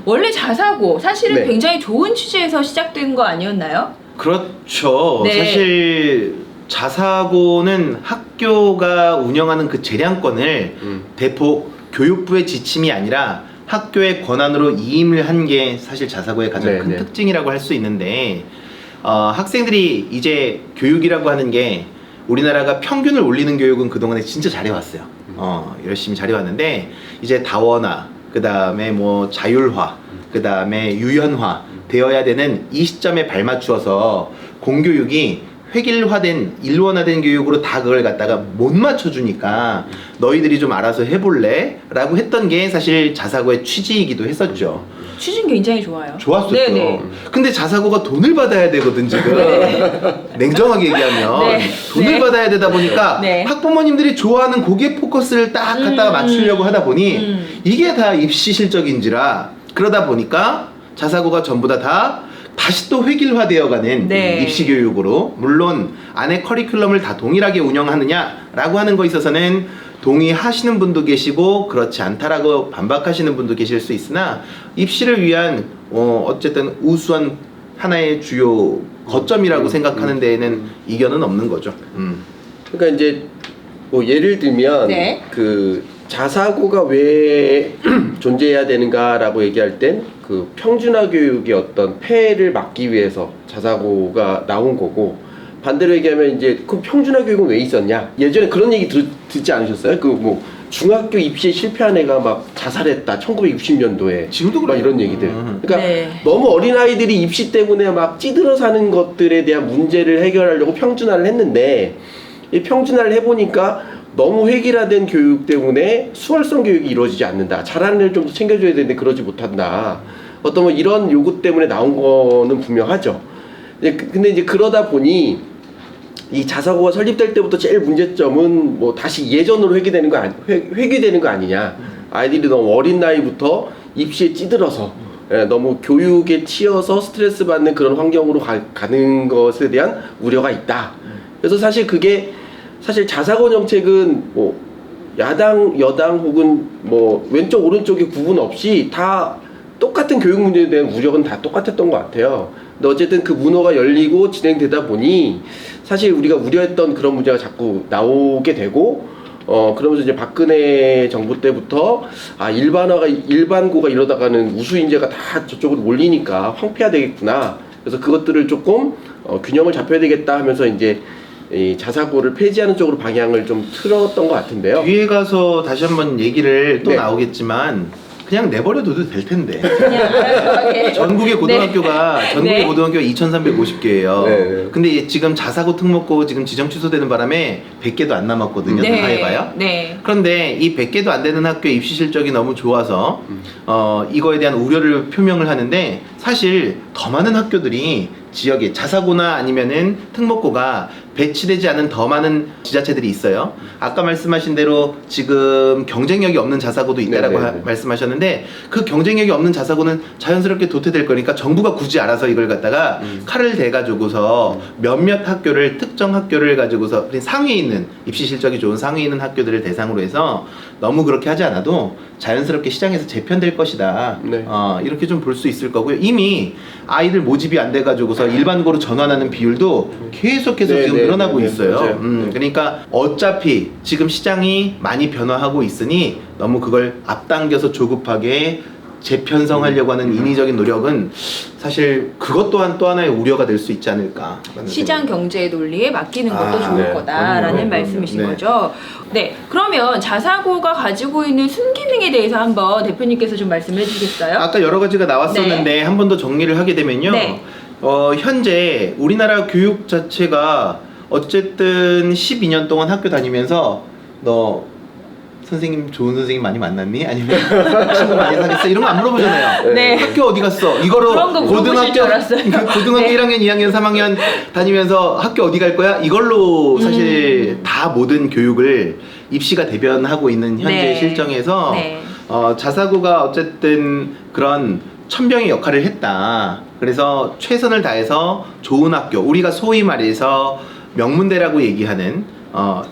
원래 자사고 사실은 네. 굉장히 좋은 취지에서 시작된 거 아니었나요? 그렇죠. 네. 사실 자사고는 학교가 운영하는 그 재량권을 대폭 교육부의 지침이 아니라 학교의 권한으로 이임을 한 게 사실 자사고의 가장 큰 특징이라고 할 수 있는데, 학생들이 이제 교육이라고 하는 게 우리나라가 평균을 올리는 교육은 그동안에 진짜 잘해왔어요. 열심히 잘해왔는데 이제 다원화, 그 다음에 뭐 자율화, 그 다음에 유연화 되어야 되는 이 시점에 발맞추어서 공교육이 획일화된 일원화된 교육으로 다 그걸 갖다가 못 맞춰주니까 너희들이 좀 알아서 해볼래? 라고 했던 게 사실 자사고의 취지이기도 했었죠. 취지는 굉장히 좋아요. 좋았었죠. 네네. 근데 자사고가 돈을 받아야 되거든 지금. 냉정하게 얘기하면 네. 돈을 네. 받아야 되다 보니까 네. 학부모님들이 좋아하는 거기에 포커스를 딱 갖다가 맞추려고 하다 보니 이게 다 입시 실적인지라, 그러다 보니까 자사고가 전부 다 다시 또 획일화되어가는 네. 입시 교육으로, 물론 안에 커리큘럼을 다 동일하게 운영하느냐라고 하는 거에 있어서는 동의하시는 분도 계시고 그렇지 않다라고 반박하시는 분도 계실 수 있으나, 입시를 위한 어쨌든 우수한 하나의 주요 거점이라고 생각하는 데에는 이견은 없는 거죠. 그러니까 이제 뭐 예를 들면 네. 그 자사고가 왜 존재해야 되는가라고 얘기할 땐 그 평준화 교육의 어떤 폐해를 막기 위해서 자사고가 나온 거고, 반대로 얘기하면 이제 그럼 평준화 교육은 왜 있었냐? 예전에 그런 얘기 듣지 않으셨어요? 그 뭐 중학교 입시에 실패한 애가 막 자살했다 1960년도에 지금도 막 그래요. 이런 얘기들. 그러니까 네. 너무 어린 아이들이 입시 때문에 막 찌들어 사는 것들에 대한 문제를 해결하려고 평준화를 했는데, 이 평준화를 해보니까 너무 획일화된 교육 때문에 수월성 교육이 이루어지지 않는다. 잘하는 애를 좀 더 챙겨줘야 되는데 그러지 못한다. 어떤 뭐 이런 요구 때문에 나온 거는 분명하죠. 근데 이제 그러다 보니 이 자사고가 설립될 때부터 제일 문제점은 뭐 다시 예전으로 회귀되는 거 아니냐. 아이들이 너무 어린 나이부터 입시에 찌들어서 너무 교육에 치여서 스트레스 받는 그런 환경으로 가는 것에 대한 우려가 있다. 그래서 사실 그게 사실 자사고 정책은 뭐 야당, 여당 혹은 뭐 왼쪽, 오른쪽의 구분 없이 다 똑같은 교육 문제에 대한 우려는 다 똑같았던 것 같아요. 근데 어쨌든 그 문호가 열리고 진행되다 보니 사실 우리가 우려했던 그런 문제가 자꾸 나오게 되고, 그러면서 이제 박근혜 정부 때부터 일반고가 이러다가는 우수 인재가 다 저쪽으로 몰리니까 황폐화되겠구나. 그래서 그것들을 조금 균형을 잡혀야 되겠다 하면서 이제 이 자사고를 폐지하는 쪽으로 방향을 좀 틀었던 것 같은데요. 뒤에 가서 다시 한번 얘기를 또 네. 나오겠지만 그냥 내버려둬도 될 텐데. 그냥 알아서 전국의 고등학교가 네. 전국의 네. 고등학교가 2,350개예요. 네. 근데 지금 자사고 특목고 지금 지정 취소되는 바람에 100개도 안 남았거든요. 다 해봐요. 네. 그런데 이 100개도 안 되는 학교 입시 실적이 너무 좋아서 이거에 대한 우려를 표명을 하는데, 사실 더 많은 학교들이 지역에 자사고나 아니면은 특목고가 배치되지 않은 더 많은 지자체들이 있어요. 아까 말씀하신 대로 지금 경쟁력이 없는 자사고도 있다라고 말씀하셨는데, 그 경쟁력이 없는 자사고는 자연스럽게 도태될 거니까 정부가 굳이 알아서 이걸 갖다가 칼을 대가지고서 몇몇 학교를, 특정 학교를 가지고서 상위에 있는, 입시 실적이 좋은 상위에 있는 학교들을 대상으로 해서 너무 그렇게 하지 않아도 자연스럽게 시장에서 재편될 것이다. 네. 이렇게 좀 볼 수 있을 거고요. 이미 아이들 모집이 안 돼가지고서 일반고로 전환하는 비율도 계속해서 지금 늘어나고 있어요. 그러니까 어차피 지금 시장이 많이 변화하고 있으니 너무 그걸 앞당겨서 조급하게 재편성하려고 하는 인위적인 노력은 사실 그것 또한 또 하나의 우려가 될 수 있지 않을까. 시장 경제의 논리에 맡기는 것도 좋을 거다라는 말씀이신 거죠. 네, 그러면 자사고가 가지고 있는 순기능에 대해서 한번 대표님께서 좀 말씀해 주시겠어요? 아까 여러 가지가 나왔었는데 한 번 더 정리를 하게 되면요. 네. 현재 우리나라 교육 자체가 어쨌든 12년 동안 학교 다니면서 너 선생님, 좋은 선생님 많이 만났니? 아니면 친구 많이 사귀었어? 이런 거 안 물어보잖아요. 네. 학교 어디 갔어? 이거로 그런 거 물어보실 줄 알았어요. 고등학교 네. 1학년, 2학년, 3학년 다니면서 학교 어디 갈 거야? 이걸로 사실 다 모든 교육을 입시가 대변하고 있는 현재 네. 실정에서 네. 자사고가 어쨌든 그런 천병의 역할을 했다. 그래서 최선을 다해서 좋은 학교, 우리가 소위 말해서 명문대라고 얘기하는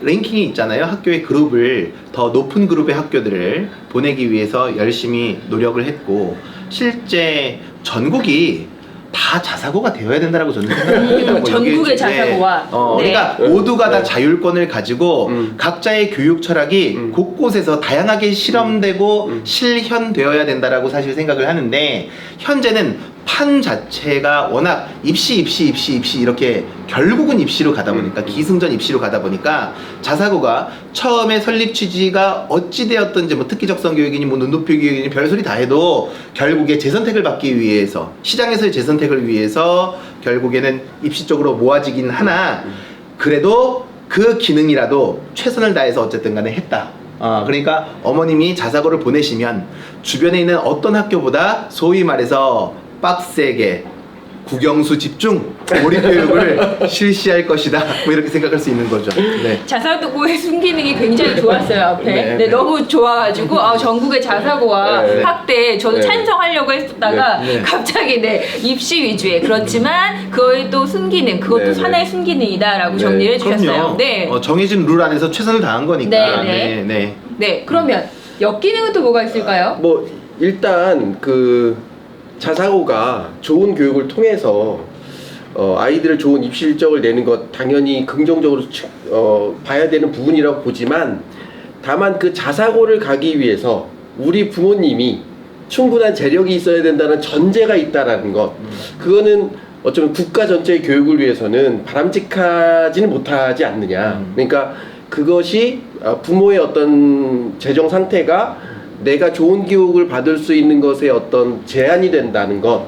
랭킹이 있잖아요. 학교의 그룹을 더 높은 그룹의 학교들을 보내기 위해서 열심히 노력을 했고, 실제 전국이 다 자사고가 되어야 된다라고 저는 생각합니다. 뭐 전국의 여기에 자사고와. 네. 그러니까 모두가 다 자율권을 가지고 각자의 교육 철학이 곳곳에서 다양하게 실험되고 실현되어야 된다라고 사실 생각을 하는데 현재는 판 자체가 워낙 입시 이렇게 결국은 입시로 가다 보니까 기승전 입시로 가다 보니까 자사고가 처음에 설립 취지가 어찌 되었든지 뭐 특기적성 교육이니 뭐 눈높이 교육이니 별소리 다 해도 결국에 재선택을 받기 위해서 시장에서의 재선택을 위해서 결국에는 입시 쪽으로 모아지긴 하나 그래도 그 기능이라도 최선을 다해서 어쨌든 간에 했다. 그러니까 어머님이 자사고를 보내시면 주변에 있는 어떤 학교보다 소위 말해서 빡세게 국영수 집중 몰입 교육을 실시할 것이다. 뭐 이렇게 생각할 수 있는 거죠. 네. 자사고의 순기능이 굉장히 좋았어요 앞에. 네, 네, 너무 좋아가지고 전국의 자사고와 네. 학대 저도 네. 찬성하려고 했었다가 네. 갑자기 입시 위주의 그렇지만 그거의 또 순기능 그것도 네, 네. 하나의 순기능이다라고 네. 정리를 해주셨어요. 그럼요. 네. 정해진 룰 안에서 최선을 다한 거니까. 네, 네. 네, 네. 네, 그러면 역기능은 또 뭐가 있을까요? 뭐 일단 그 자사고가 좋은 교육을 통해서 아이들을 좋은 입시 실적을 내는 것 당연히 긍정적으로 봐야 되는 부분이라고 보지만 다만 그 자사고를 가기 위해서 우리 부모님이 충분한 재력이 있어야 된다는 전제가 있다라는 것 그거는 어쩌면 국가 전체의 교육을 위해서는 바람직하지는 못하지 않느냐. 그러니까 그것이 부모의 어떤 재정 상태가 내가 좋은 교육을 받을 수 있는 것에 어떤 제한이 된다는 것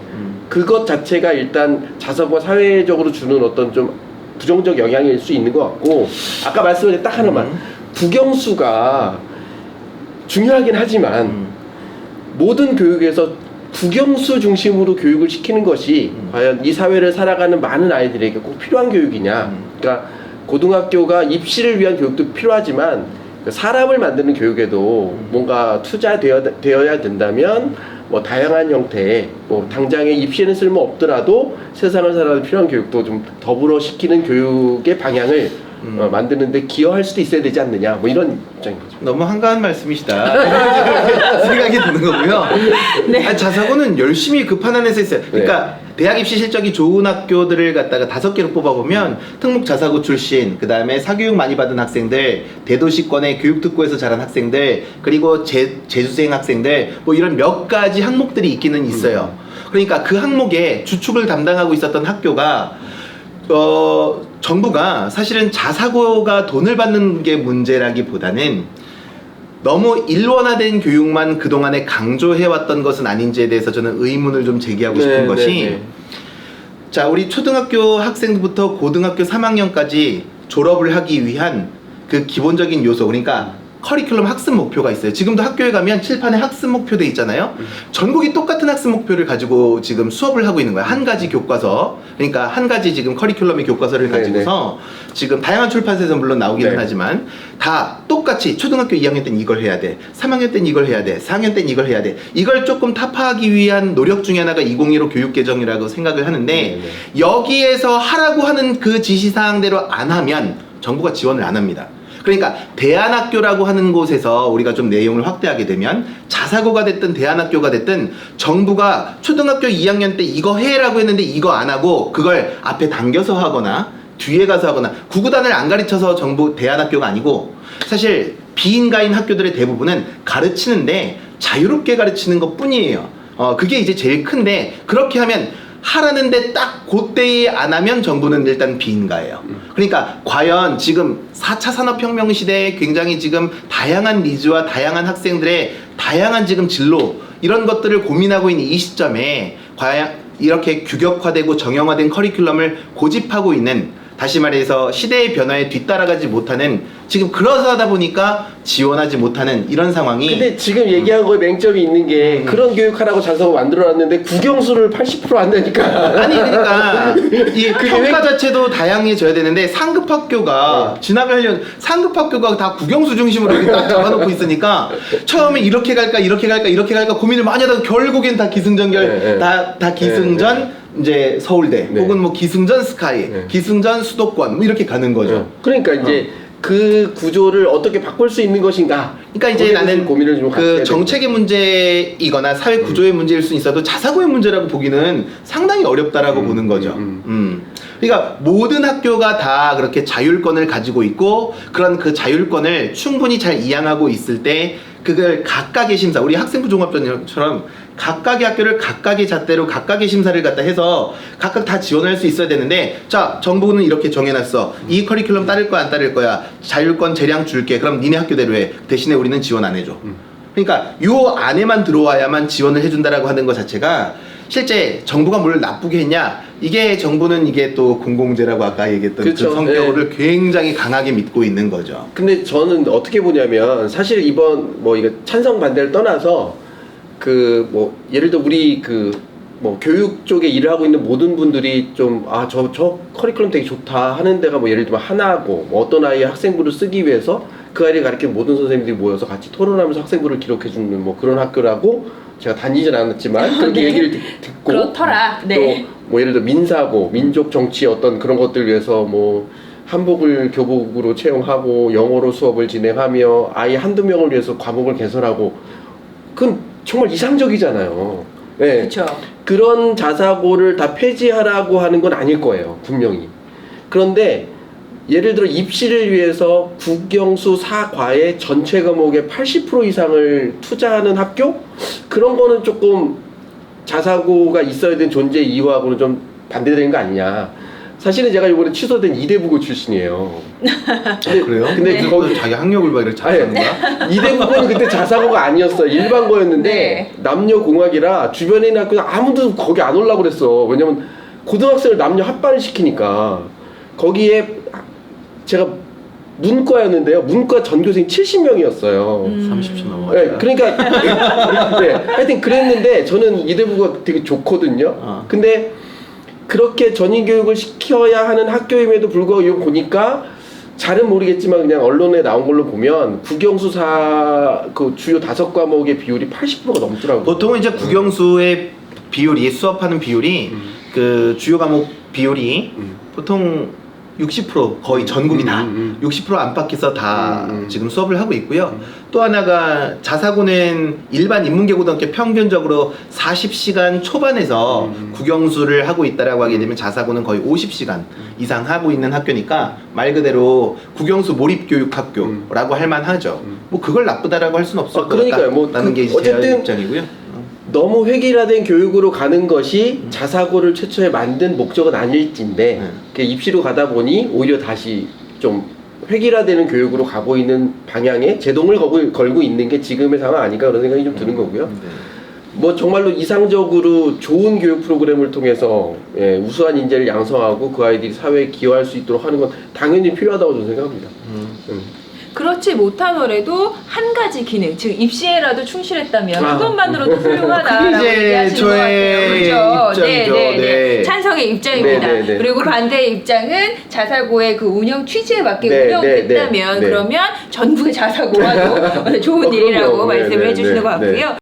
그것 자체가 일단 자사고가 사회적으로 주는 어떤 좀 부정적 영향일 수 있는 것 같고 아까 말씀드린 딱 하나만 국영수가 중요하긴 하지만 모든 교육에서 국영수 중심으로 교육을 시키는 것이 과연 이 사회를 살아가는 많은 아이들에게 꼭 필요한 교육이냐. 그러니까 고등학교가 입시를 위한 교육도 필요하지만 사람을 만드는 교육에도 뭔가 투자되어야 된다면 뭐 다양한 형태의 뭐 당장의 입시에는 쓸모 없더라도 세상을 살아가는 필요한 교육도 좀 더불어 시키는 교육의 방향을 만드는데 기여할 수도 있어야 되지 않느냐 뭐 이런 입장인 거죠. 너무 한가한 말씀이시다. 생각이 드는 거고요. 네. 아니, 자사고는 열심히 그 판 안에서 있어요. 그러니까 대학 입시 실적이 좋은 학교들을 갖다가 5개로 뽑아보면 특목 자사고 출신, 그 다음에 사교육 많이 받은 학생들, 대도시권의 교육특구에서 자란 학생들, 그리고 재수생 학생들 뭐 이런 몇 가지 항목들이 있기는 있어요. 그러니까 그 항목에 주축을 담당하고 있었던 학교가 정부가 사실은 자사고가 돈을 받는 게 문제라기보다는 너무 일원화된 교육만 그동안에 강조해왔던 것은 아닌지에 대해서 저는 의문을 좀 제기하고 싶은 것이 자, 우리 초등학교 학생부터 고등학교 3학년까지 졸업을 하기 위한 그 기본적인 요소, 그러니까 커리큘럼 학습 목표가 있어요. 지금도 학교에 가면 칠판에 학습 목표 돼 있잖아요. 전국이 똑같은 학습 목표를 가지고 지금 수업을 하고 있는 거야. 한 가지 교과서, 그러니까 한 가지 지금 커리큘럼의 교과서를 가지고서 지금 다양한 출판사에서 물론 나오기는 하지만 다 똑같이 초등학교 2학년 때는 이걸 해야 돼, 3학년 때는 이걸 해야 돼, 4학년 때는 이걸 해야 돼. 이걸 조금 타파하기 위한 노력 중에 하나가 2015 교육개정이라고 생각을 하는데 여기에서 하라고 하는 그 지시사항대로 안 하면 정부가 지원을 안 합니다. 그러니까 대안학교라고 하는 곳에서 우리가 좀 내용을 확대하게 되면 자사고가 됐든 대안학교가 됐든 정부가 초등학교 2학년 때 이거 해라고 했는데 이거 안 하고 그걸 앞에 당겨서 하거나 뒤에 가서 하거나 구구단을 안 가르쳐서 정부 대안학교가 아니고 사실 비인가인 학교들의 대부분은 가르치는데 자유롭게 가르치는 것 뿐이에요. 그게 이제 제일 큰데 그렇게 하면 하라는데 딱 그때에 안 하면 정부는 일단 비인가예요. 그러니까 과연 지금 4차 산업혁명 시대에 굉장히 지금 다양한 니즈와 다양한 학생들의 다양한 지금 진로 이런 것들을 고민하고 있는 이 시점에 과연 이렇게 규격화되고 정형화된 커리큘럼을 고집하고 있는, 다시 말해서 시대의 변화에 뒤따라가지 못하는, 지금 그러서 하다 보니까 지원하지 못하는 이런 상황이. 근데 지금 얘기한 거에 맹점이 있는 게 그런 교육하라고 자사고 만들어놨는데 국영수를 80% 안 되니까. 아니 그러니까 이 평가 자체도 다양해져야 되는데 상급 학교가 진학하려면 상급 학교가 다 국영수 중심으로 이렇게 딱 잡아놓고 있으니까 처음에 이렇게 갈까 이렇게 갈까 이렇게 갈까 고민을 많이 하다가 결국엔 다 기승전결 다 기승전 이제 서울대 혹은 뭐 기승전 스카이 기승전 수도권 뭐 이렇게 가는 거죠. 그러니까 이제 그 구조를 어떻게 바꿀 수 있는 것인가? 그러니까 이제 거기에 나는 고민을 좀 같이 해야 그 되겠다. 정책의 문제이거나 사회 구조의 문제일 수 있어도 자사고의 문제라고 보기는 상당히 어렵다라고 보는 거죠. 그러니까 모든 학교가 다 그렇게 자율권을 가지고 있고 그런 그 자율권을 충분히 잘 이양하고 있을 때 그걸 각각의 심사, 우리 학생부 종합전형처럼 각각의 학교를 각각의 잣대로 각각의 심사를 갖다 해서 각각 다 지원할 수 있어야 되는데, 자, 정부는 이렇게 정해놨어. 이 커리큘럼 따를 거야 안 따를 거야, 자율권 재량 줄게, 그럼 니네 학교대로 해. 대신에 우리는 지원 안 해줘. 그러니까 요 안에만 들어와야만 지원을 해준다라고 하는 것 자체가 실제 정부가 뭘 나쁘게 했냐, 이게 정부는 이게 또 공공재라고 아까 얘기했던 그쵸, 그 성격을 굉장히 강하게 믿고 있는 거죠. 근데 저는 어떻게 보냐면 사실 이번 뭐 이거 찬성 반대를 떠나서 그 뭐 예를 들어 우리 그 뭐 교육 쪽에 일을 하고 있는 모든 분들이 좀 저 커리큘럼 되게 좋다 하는 데가 뭐 예를 들면 하나고, 뭐 어떤 아이의 학생부를 쓰기 위해서 그 아이를 가르치는 모든 선생님들이 모여서 같이 토론하면서 학생부를 기록해주는 뭐 그런 학교라고, 제가 다니진 않았지만 그렇게 네. 얘기를 듣고, 그렇더라. 네. 또 뭐 예를 들어 민사고 민족 정치 어떤 그런 것들 위해서 뭐 한복을 교복으로 채용하고 영어로 수업을 진행하며 아이 한두 명을 위해서 과목을 개설하고, 그건 정말 이상적이잖아요. 네. 그렇죠. 그런 자사고를 다 폐지하라고 하는 건 아닐 거예요, 분명히. 그런데 예를 들어 입시를 위해서 국영수 4과의 전체 과목의 80% 이상을 투자하는 학교? 그런 거는 조금 자사고가 있어야 되는 존재 이유하고는 좀 반대되는 거 아니냐. 사실은 제가 이번에 취소된 이대부고 출신이에요. 그래요? 근데 네. 거기 자기 학력을 막 이렇게 찾았는가? 이대부고는 그때 자사고가 아니었어. 일반고였는데 네. 남녀공학이라 주변에 있는 학교는 아무도 거기 안 올라고 그랬어. 왜냐면 고등학생을 남녀 합반을 시키니까. 거기에 제가 문과였는데요. 문과 전교생 70명이었어요. 30초 넘어. 네, 그러니까 네, 하여튼 그랬는데 저는 이대부가 되게 좋거든요. 근데 그렇게 전인 교육을 시켜야 하는 학교임에도 불구하고 이거 보니까 잘은 모르겠지만 그냥 언론에 나온 걸로 보면 국영수사 그 주요 5과목의 비율이 80%가 넘더라고요. 보통은 이제 국영수의 비율이, 수업하는 비율이 그 주요 과목 비율이 보통 60% 거의 전국이 다 60% 안팎에서 다 지금 수업을 하고 있고요. 또 하나가 자사고는 일반 인문계고등학교 평균적으로 40시간 초반에서 국영수를 하고 있다라고 하게 되면 자사고는 거의 50시간 이상 하고 있는 학교니까 말 그대로 국영수 몰입교육 학교라고 할 만하죠. 뭐 그걸 나쁘다라고 할 수는 없을 것 그러니까요. 뭐 같다는 게 이제 제 어쨌든 입장이고요. 너무 획일화된 교육으로 가는 것이 자사고를 최초에 만든 목적은 아닐진데 그 입시로 가다 보니 오히려 다시 좀 획일화되는 교육으로 가고 있는 방향에 제동을 걸고 있는 게 지금의 상황 아닌가 그런 생각이 좀 드는 거고요. 뭐 정말로 이상적으로 좋은 교육 프로그램을 통해서 우수한 인재를 양성하고 그 아이들이 사회에 기여할 수 있도록 하는 건 당연히 필요하다고 저는 생각합니다. 그렇지 못하더라도 한 가지 기능, 즉 입시에라도 충실했다면 아. 그것만으로도 훌륭하다라고 그게 이제 얘기하시는 것 저의 같아요. 그렇죠? 입장이죠. 네. 찬성의 입장입니다. 네, 네, 네. 그리고 반대의 입장은 자사고의 그 운영 취지에 맞게 네, 운영됐다면 네, 네, 네. 그러면 전국의 자사고와도 좋은 그럼요. 일이라고 네, 말씀을 네, 해주시는 네, 것 같고요.